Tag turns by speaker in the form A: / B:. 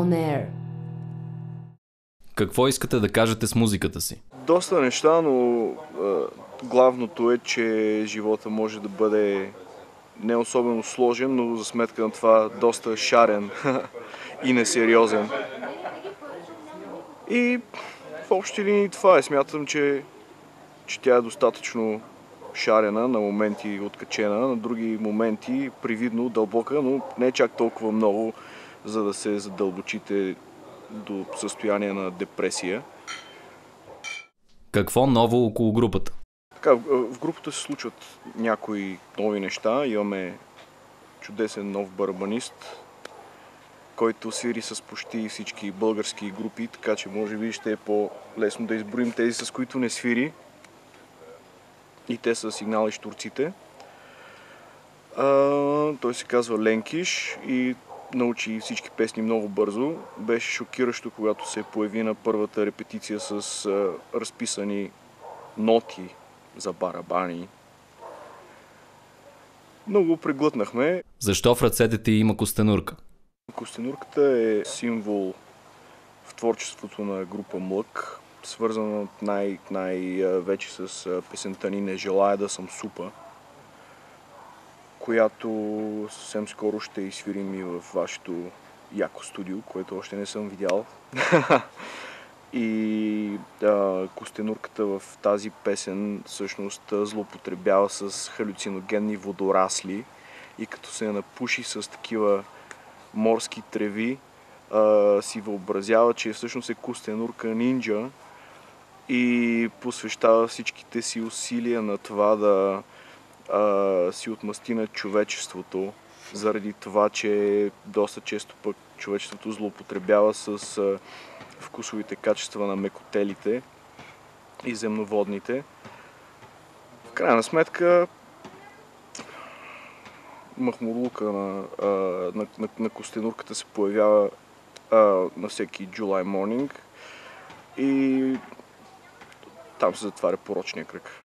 A: On Air.
B: Какво искате да кажете с музиката си?
C: Доста неща, но главното е, че живота може да бъде не особено сложен, но за сметка на това доста шарен и несериозен. И в общи линии това е. Смятам, че тя е достатъчно шарена, на моменти откачена, на други моменти привидно дълбока, но не е чак толкова много, за да се задълбочите до състояние на депресия.
B: Какво ново около групата?
C: Така, в групата се случват някои нови неща. Имаме чудесен нов барабанист, който свири с почти всички български групи, така че може би ще е по-лесно да изброим тези, с които не свири. И те са Сигнал и Щурците. Той се казва Ленкиш и научи всички песни много бързо. Беше шокиращо, когато се появи на първата репетиция с разписани ноти за барабани. Много преглътнахме.
B: Защо в ръцете ти има костенурка?
C: Костенурката е символ в творчеството на група Млък, свързана най-вече с песента ни "Не желая да съм супа", която съвсем скоро ще изсвирим и в вашето яко студио, което още не съм видял. И костенурката в тази песен всъщност злоупотребява с халюциногенни водорасли и като се напуши с такива морски треви, си въобразява, че всъщност е костенурка нинджа и посвещава всичките си усилия на това да си отмъсти на човечеството, заради това, че доста често пък човечеството злоупотребява с вкусовите качества на мекотелите и земноводните. В крайна сметка махмурлука на костенурката се появява на всеки July morning и там се затваря порочния кръг.